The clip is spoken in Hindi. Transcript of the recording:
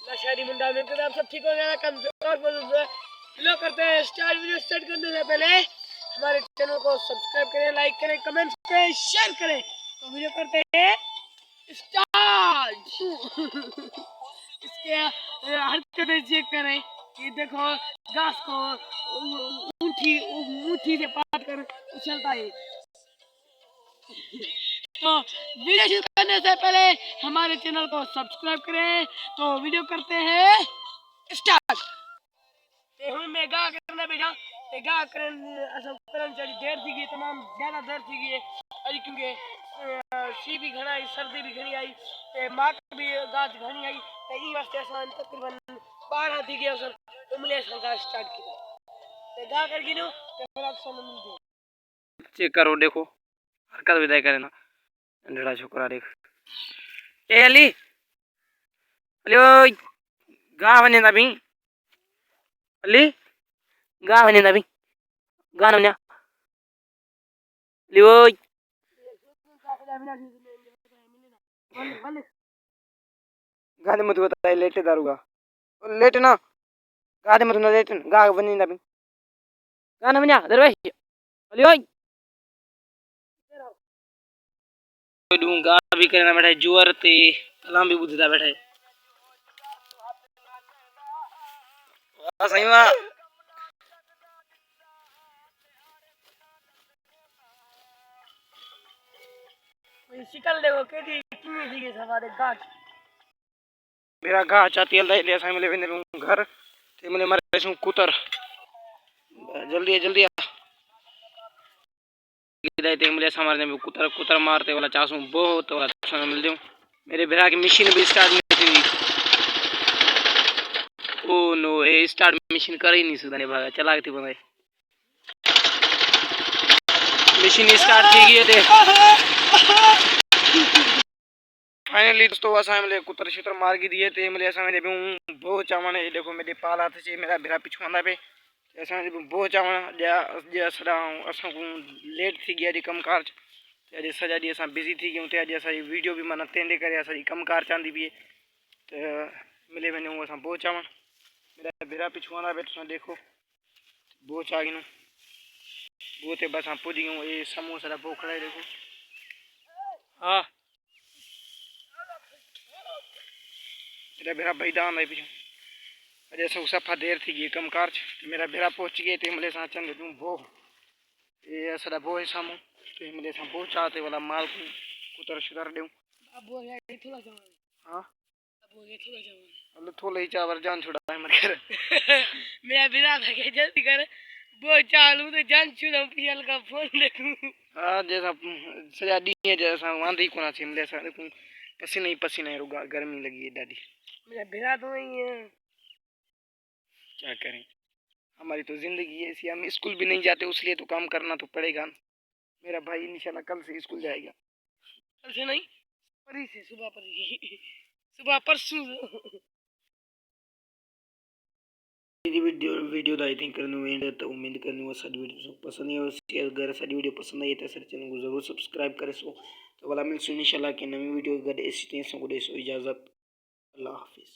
नशारी मुंडा में आप सब ठीक हो गया कम और लो करते हैं स्टार्ट। वीडियो स्टार्ट करने से पहले हमारे चैनल को सब्सक्राइब करें, लाइक करें, कमेंट करें, शेयर करें। तो वीडियो करते हैं स्टार्ट। इसके हरकतें चेक करें कि देखो घास को मुट्ठी से पाट कर उछलता है। तो वीडियो शुरू करने से पहले हमारे चैनल को सब्सक्राइब करें। तो वीडियो करते हैं स्टार्ट। ते हम मैं गा करना बेटा ते गा करन असम करन चली देर थी गई, तमाम ज्यादा देर थी गई अजी क्योंकि सी भी घना आई, सर्दी भी घनी आई, ते माक भी गाज घनी आई, ते ई वास्ते असन तकरीबन 12 थी गई असन उमले सन गा स्टार्ट किया ते गा कर गिनो ते बड़ा सन मिल गया। चेक करो देखो हरकत विदाई करे ना अंधेरा छोकरा देख ए अली अली ओय गा बने ना भी अली गा बने ना भी गा ना अली ओय गाने मत बता लेटे दारूगा लेटे ना गाने मत ना लेटे गा बने ना भी गाना बन्या दरवेश अली ओय दूंगा भी करना बैठा जुआर ते कलाम भी बुझदा बैठा सही वा शिकल देखो केडी कितनी सी के हमारे गाछ मेरा गाछ चाती हल ले साई मिले वेंदे घर ते मिले मारे सु कुतर जल्दी जल्दी दे ते मिले समारने में कुतर कुतर मारते वाला चासू बहुत वाला चासू मिल दूं मेरे भरा की मशीन भी स्टार्ट नहीं थी। ओ नो ए स्टार्ट मशीन कर ही नहीं सकता ने भागा चला के थी बनाई मशीन स्टार्ट थी गई थे फाइनली दोस्तों असा मिले कुतर शितर मार के दिए थे मिले असा मेरे बहुत चावने देखो मेरे पाल हाथ से मेरा भरा पिछवांदा पे ऐसा बहुत चावना जे सदा असा को लेट थी गया कम कार अॼु सॼा ॾींहं असां बिज़ी थी गयूं ते अॼु असांजी वीडियो बि माना तंहिंजे करे असांजी कमकार चांदी बि त मिले वञूं असां बोच आवां मेरा बिरा पिछवाड़ा बैठा देखो बोच आ गिनूं वो ते बस हम पुज गयूं ये समोसा दा भूख रहे देखो हाँ मेरा बिरा भाई दान है पीछे अॼु असां सफ़ा देर थी गई कमकार मेरा बिरा पहुंच गए ते मिले सां चंद दूं भो ये असां भो सामू तो मिले सां भो चाहते वाला माल कुतर शुतर दूं अब वो है थोड़ा सा हाँ अब थोड़ा ही चावर जान छुड़ा है मर मैं बिना थके जल्दी कर वो चालू तो जान छुड़ा पियल का फोन देखूं हां जैसा सजा दी है जैसा वांदी कोना थी मिले सा देखूं पसीना ही पसीना है रुगा गर्मी लगी है दादी मेरा बिना तो नहीं है क्या करें हमारी तो जिंदगी है ऐसी हम स्कूल भी नहीं जाते उसलिए तो काम करना तो पड़ेगा। मेरा भाई इंशाल्लाह कल से स्कूल जाएगा कल से नहीं परी से सुबह परी सुबह परसों वीडियो आई थिंक करने तो उम्मीद करनी सारी वीडियो पसंद है और शेयर अगर सारी वीडियो पसंद आई तो सारे चैनल को जरूर सब्सक्राइब करें सो तो वाला मिलसूँ इंशाल्लाह कि नवी वीडियो अगर ऐसी तो इजाज़त अल्लाह हाफिज़।